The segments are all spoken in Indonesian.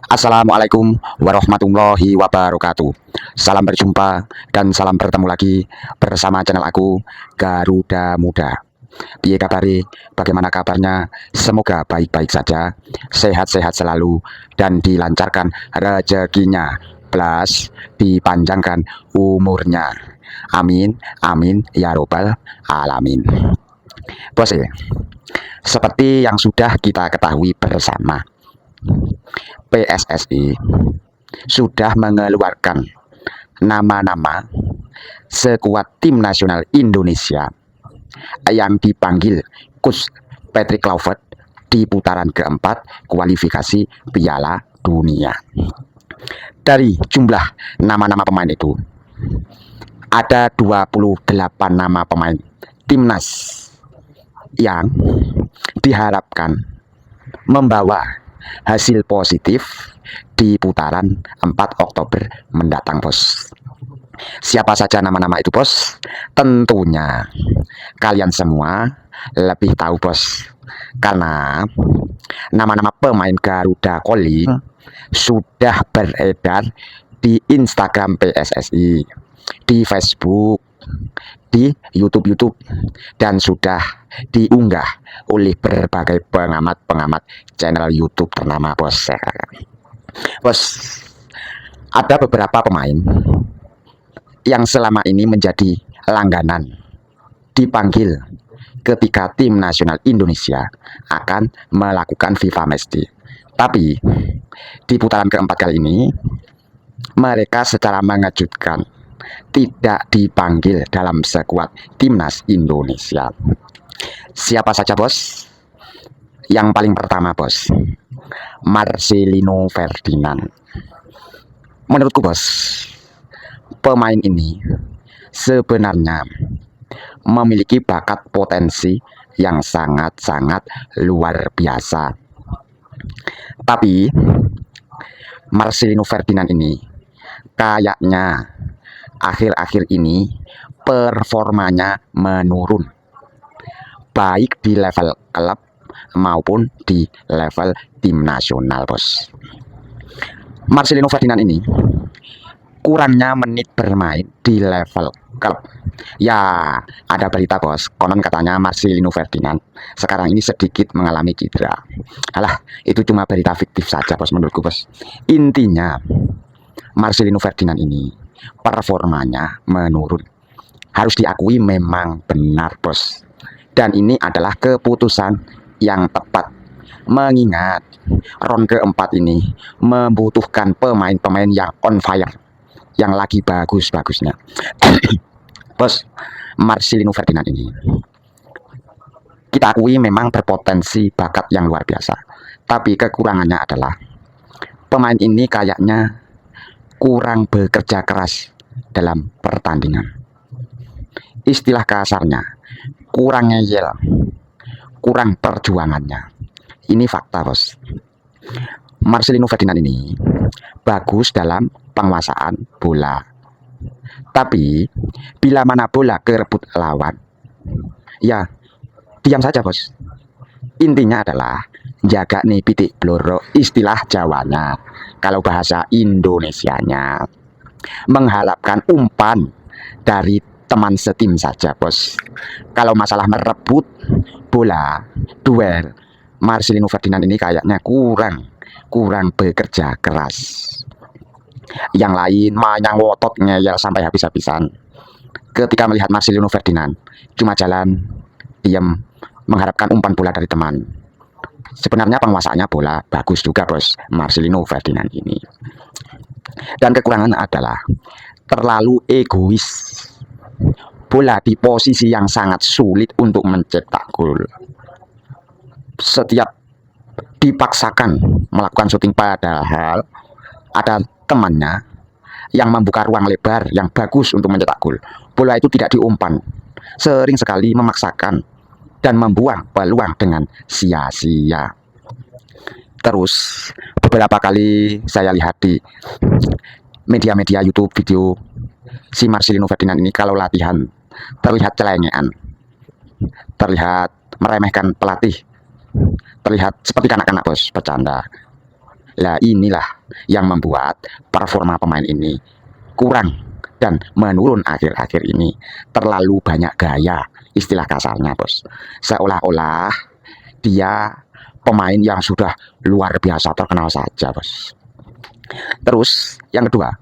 Assalamualaikum warahmatullahi wabarakatuh. Salam berjumpa dan salam bertemu lagi bersama channel aku Garuda Muda. Piye kabari? Bagaimana kabarnya? Semoga baik-baik saja, sehat-sehat selalu dan dilancarkan rezekinya, plus dipanjangkan umurnya. Amin, amin ya robbal alamin. Bos ya, seperti yang sudah kita ketahui bersama, PSSI sudah mengeluarkan nama-nama sekuat tim nasional Indonesia yang dipanggil Coach Patrick Kluivert di putaran keempat kualifikasi Piala Dunia. Dari jumlah nama-nama pemain itu, ada 28 nama pemain timnas yang diharapkan membawa hasil positif di putaran 4 Oktober mendatang, bos. Siapa saja nama-nama itu, bos? Tentunya kalian semua lebih tahu, bos, karena nama-nama pemain Garuda Calling sudah beredar di Instagram PSSI, di Facebook, di YouTube, dan sudah diunggah oleh berbagai pengamat channel YouTube ternama, bos. Bos, ada beberapa pemain yang selama ini menjadi langganan dipanggil ketika tim nasional Indonesia akan melakukan FIFA Matchday. Tapi di putaran keempat kali ini mereka secara mengejutkan tidak dipanggil dalam skuad timnas Indonesia. Siapa saja, bos? Yang paling pertama, bos, Marcelino Ferdinand. Menurutku, bos, pemain ini sebenarnya memiliki bakat potensi yang sangat-sangat luar biasa. Tapi Marcelino Ferdinand ini kayaknya akhir-akhir ini performanya menurun, baik di level klub maupun di level tim nasional, bos. Marcelino Ferdinand ini kurangnya menit bermain di level klub. Ya, ada berita, bos, konon katanya Marcelino Ferdinand sekarang ini sedikit mengalami cedera. Alah, itu cuma berita fiktif saja, bos, menurutku, bos. Intinya Marcelino Ferdinand ini performanya menurun. Harus diakui memang benar, bos. Dan ini adalah keputusan yang tepat, mengingat round keempat ini membutuhkan pemain-pemain yang on fire, yang lagi bagus-bagusnya. Bos, Marcelino Ferdinand ini kita akui memang berpotensi bakat yang luar biasa, tapi kekurangannya adalah pemain ini kayaknya kurang bekerja keras dalam pertandingan. Istilah kasarnya, kurang ngeyel, kurang perjuangannya. Ini fakta, bos. Marcelino Ferdinand ini bagus dalam penguasaan bola, tapi bila mana bola kerebut lawan, ya diam saja, bos. Intinya adalah jaga nih pitik bloro, istilah Jawanya. Kalau bahasa Indonesianya, mengharapkan umpan dari teman setim saja, bos. Kalau masalah merebut bola, duel, Marcelino Ferdinand ini kayaknya kurang bekerja keras. Yang lain mainnya ngotot ngeyel sampai habis-habisan. Ketika melihat Marcelino Ferdinand cuma jalan diam mengharapkan umpan bola dari teman. Sebenarnya penguasaannya bola bagus juga, bos, Marcelino Ferdinand ini. Dan kekurangan adalah terlalu egois. Bola di posisi yang sangat sulit untuk mencetak gol. Setiap dipaksakan melakukan syuting, padahal ada temannya yang membuka ruang lebar yang bagus untuk mencetak gol, bola itu tidak diumpan. Sering sekali memaksakan dan membuang peluang dengan sia-sia. Terus beberapa kali saya lihat di media-media YouTube video si Marcelino Ferdinand ini kalau latihan terlihat celengean, terlihat meremehkan pelatih, terlihat seperti kanak-kanak, bos, bercanda. Lah inilah yang membuat performa pemain ini kurang dan menurun akhir-akhir ini. Terlalu banyak gaya, istilah kasarnya bos. Seolah-olah dia pemain yang sudah luar biasa terkenal saja bos. Terus yang kedua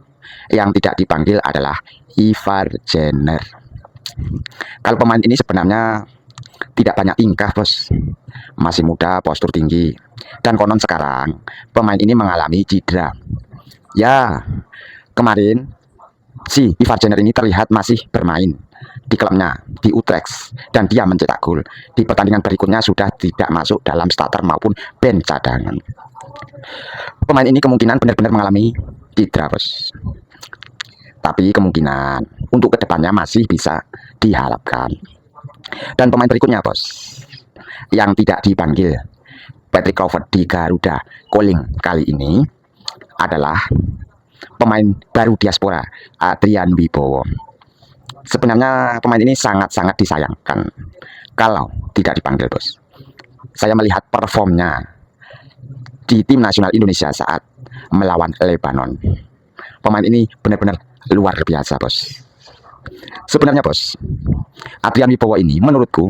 yang tidak dipanggil adalah Ivar Jenner. Kalau pemain ini sebenarnya tidak banyak tingkah bos, masih muda, postur tinggi, dan konon sekarang pemain ini mengalami cedera. Ya, kemarin si Ivar Jenner ini terlihat masih bermain di klubnya di Utrecht dan dia mencetak gol. Di pertandingan berikutnya sudah tidak masuk dalam starter maupun bench cadangan. Pemain ini kemungkinan benar-benar mengalami cedera bos, tapi kemungkinan untuk kedepannya masih bisa diharapkan. Dan pemain berikutnya bos yang tidak dipanggil Patrick Kluivert di Garuda Calling kali ini adalah pemain baru diaspora Adrian Wibowo. Sebenarnya pemain ini sangat-sangat disayangkan kalau tidak dipanggil bos. Saya melihat performnya di tim nasional Indonesia saat melawan Lebanon. Pemain ini benar-benar luar biasa bos. Sebenarnya bos, Adrian Wibowo ini menurutku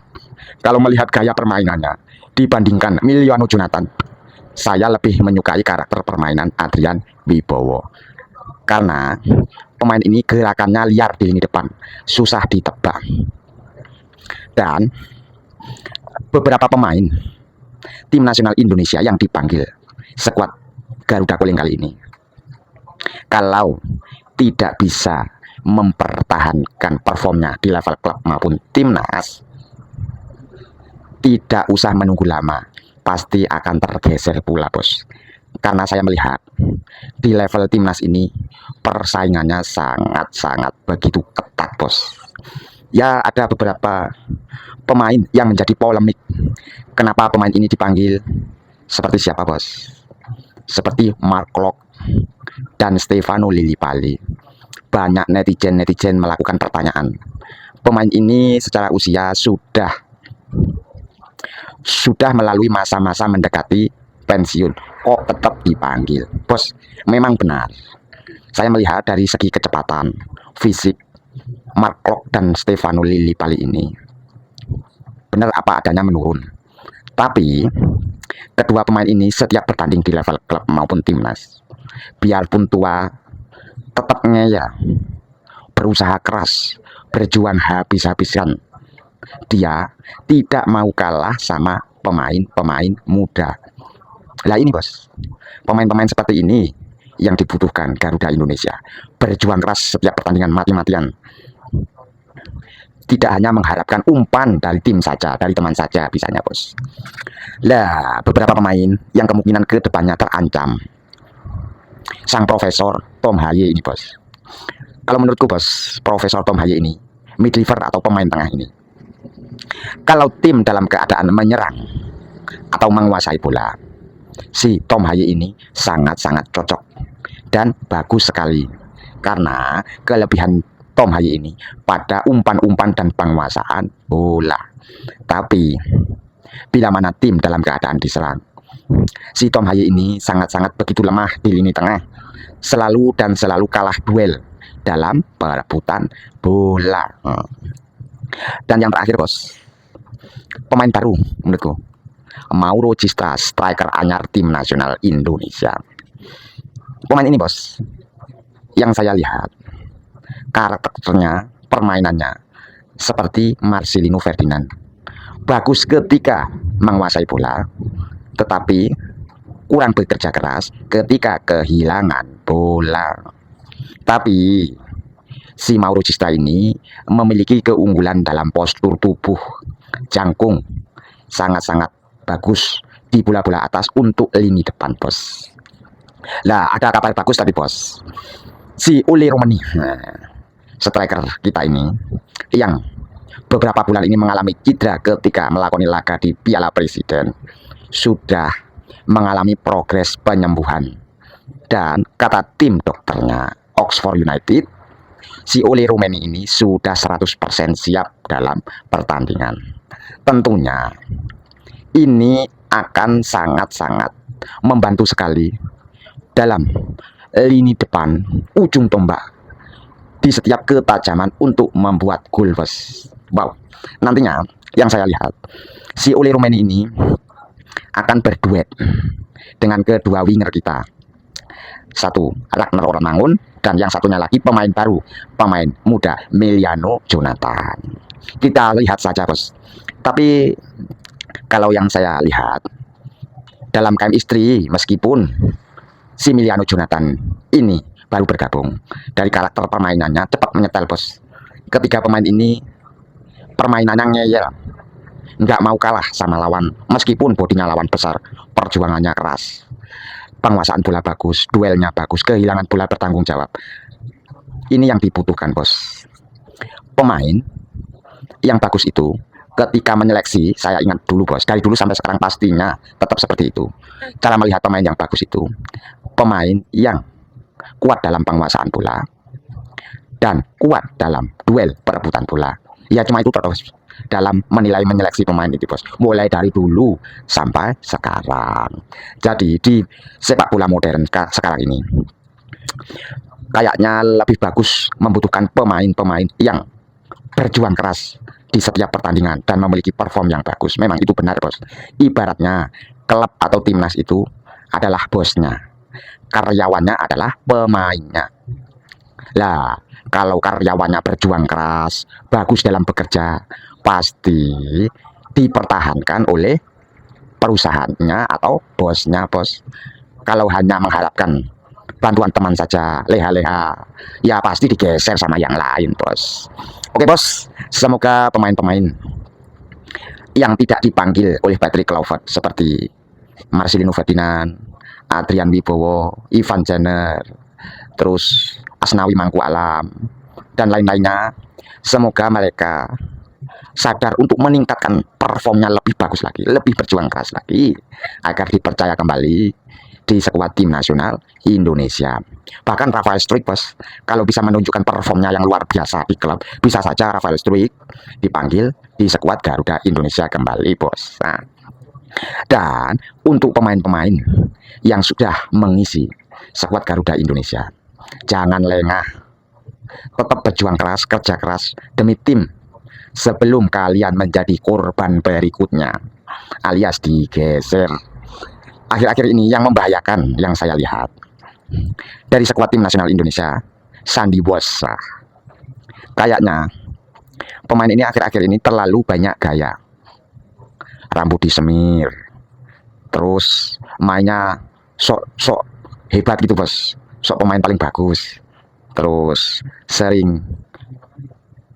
kalau melihat gaya permainannya dibandingkan Miliano Jonathan, saya lebih menyukai karakter permainan Adrian Wibowo. Karena pemain ini gerakannya liar di lini depan, susah ditebak. Dan beberapa pemain tim nasional Indonesia yang dipanggil skuad Garuda Calling kali ini, kalau tidak bisa mempertahankan performnya di level klub maupun timnas, tidak usah menunggu lama, pasti akan tergeser pula bos. Karena saya melihat di level timnas ini persaingannya sangat-sangat begitu ketat bos. Ya ada beberapa pemain yang menjadi polemik. Kenapa pemain ini dipanggil? Seperti siapa bos? Seperti Mark Locke dan Stefano Lillipali. Banyak netizen melakukan pertanyaan. Pemain ini secara usia sudah melalui masa-masa mendekati pensiun, kok tetap dipanggil bos. Memang benar, saya melihat dari segi kecepatan fisik Mark Locke dan Stefano Lillipali ini benar apa adanya menurun. Tapi kedua pemain ini setiap bertanding di level klub maupun timnas, biarpun tua, tetap ngeyel, berusaha keras, berjuang habis-habisan. Dia tidak mau kalah sama pemain-pemain muda. Lah ini bos, pemain-pemain seperti ini yang dibutuhkan Garuda Indonesia. Berjuang keras setiap pertandingan, mati-matian. Tidak hanya mengharapkan umpan dari tim saja, dari teman saja bisanya bos. Lah beberapa pemain yang kemungkinan ke depannya terancam, sang Profesor Tom Haye ini bos. Kalau menurutku bos, Profesor Tom Haye ini midfielder atau pemain tengah ini, kalau tim dalam keadaan menyerang atau menguasai bola, si Tom Haye ini sangat-sangat cocok dan bagus sekali. Karena kelebihan Tom Haye ini pada umpan-umpan dan penguasaan bola. Tapi bila mana tim dalam keadaan diserang, si Tom Haye ini sangat-sangat begitu lemah di lini tengah, selalu kalah duel dalam perebutan bola. Dan yang terakhir bos, pemain baru menurutku, Mauro Cistra, striker anyar tim nasional Indonesia. Pemain ini bos, yang saya lihat karakternya, permainannya seperti Marcelino Ferdinand. Bagus ketika menguasai bola, tetapi kurang bekerja keras ketika kehilangan bola. Tapi si Mauro Cistra ini memiliki keunggulan dalam postur tubuh, jangkung, sangat-sangat bagus di bola-bola atas untuk lini depan bos. Lah ada kabar bagus tadi bos, si Uli Romani, striker kita ini yang beberapa bulan ini mengalami cedera ketika melakoni laga di Piala Presiden, sudah mengalami progres penyembuhan. Dan kata tim dokternya Oxford United, si Uli Romani ini sudah 100% siap dalam pertandingan. Tentunya ini akan sangat-sangat membantu sekali dalam lini depan ujung tombak di setiap ketajaman untuk membuat gol, bos. Wow, nantinya yang saya lihat si Ole Rumeni ini akan berduet dengan kedua winger kita. Satu Ragnar Ormangun dan yang satunya lagi pemain baru, pemain muda Emiliano Jonathan. Kita lihat saja, bos. Tapi kalau yang saya lihat dalam chemistry, meskipun si Emiliano Jonathan ini baru bergabung, dari karakter permainannya cepat menyetel, bos. Ketiga pemain ini permainannya ngeyel, nggak mau kalah sama lawan, meskipun bodinya lawan besar, perjuangannya keras, penguasaan bola bagus, duelnya bagus, kehilangan bola bertanggung jawab. Ini yang dibutuhkan, bos. Pemain yang bagus itu ketika menyeleksi, saya ingat dulu, bos, dari dulu sampai sekarang pastinya tetap seperti itu. Cara melihat pemain yang bagus itu pemain yang kuat dalam penguasaan bola dan kuat dalam duel perebutan bola. Ya cuma itu terus dalam menilai menyeleksi pemain itu, bos, mulai dari dulu sampai sekarang. Jadi di sepak bola modern sekarang ini kayaknya lebih bagus membutuhkan pemain-pemain yang berjuang keras di setiap pertandingan dan memiliki perform yang bagus. Memang itu benar, bos. Ibaratnya klub atau timnas itu adalah bosnya, karyawannya adalah pemainnya. Lah, kalau karyawannya berjuang keras, bagus dalam bekerja, pasti dipertahankan oleh perusahaannya atau bosnya, bos. Kalau hanya mengharapkan bantuan teman saja, leha-leha, ya pasti digeser sama yang lain, bos. Oke, bos, semoga pemain-pemain yang tidak dipanggil oleh Patrick Kluivert seperti Marcelino Ferdinand, Adrian Wibowo, Ivan Jenner, terus Asnawi Mangkualam, dan lain-lainnya, semoga mereka sadar untuk meningkatkan performnya lebih bagus lagi, lebih berjuang keras lagi, agar dipercaya kembali di skuad tim nasional Indonesia. Bahkan Rafael Struijk, bos, kalau bisa menunjukkan performnya yang luar biasa di klub, bisa saja Rafael Struijk dipanggil di skuad Garuda Indonesia kembali, bos. Nah, dan untuk pemain-pemain yang sudah mengisi skuad Garuda Indonesia, jangan lengah, tetap berjuang keras, kerja keras demi tim sebelum kalian menjadi korban berikutnya alias digeser. Akhir-akhir ini yang membahayakan yang saya lihat dari skuad tim nasional Indonesia, Sandi Bos. Kayaknya pemain ini akhir-akhir ini terlalu banyak gaya, rambut disemir, terus mainnya sok hebat gitu, bos, sok pemain paling bagus, terus sering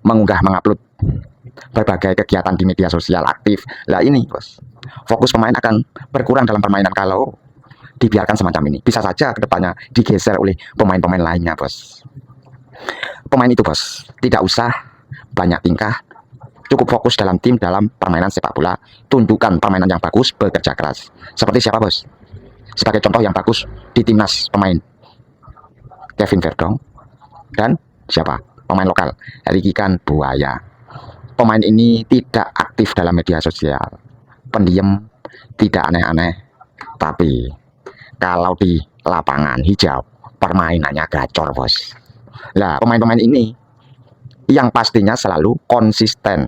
mengupload berbagai kegiatan di media sosial, aktif. Lah ini, bos, fokus pemain akan berkurang dalam permainan kalau dibiarkan semacam ini. Bisa saja kedepannya digeser oleh pemain-pemain lainnya, bos. Pemain itu, bos, tidak usah banyak tingkah, cukup fokus dalam tim, dalam permainan sepak bola, tunjukkan permainan yang bagus, bekerja keras. Seperti siapa, bos? Sebagai contoh yang bagus di timnas pemain Kevin Verdong dan siapa? Pemain lokal Ricky Kan Buaya. Pemain ini tidak aktif dalam media sosial, pendiam, tidak aneh-aneh, tapi kalau di lapangan hijau permainannya gacor, bos. Nah, pemain-pemain ini yang pastinya selalu konsisten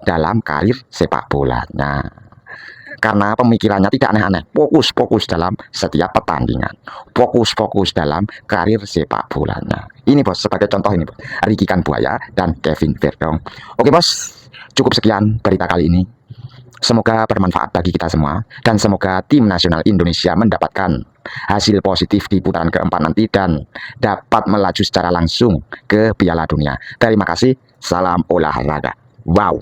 dalam karir sepak bolanya, karena pemikirannya tidak aneh-aneh, fokus dalam setiap pertandingan, fokus dalam karir sepak bolanya. Ini, bos, sebagai contoh ini, bos, Ricky Kan Buaya dan Kevin Verdong. Oke, bos, cukup sekian berita kali ini. Semoga bermanfaat bagi kita semua, dan semoga tim nasional Indonesia mendapatkan hasil positif di putaran keempat nanti dan dapat melaju secara langsung ke Piala Dunia. Terima kasih, salam olahraga. Wow.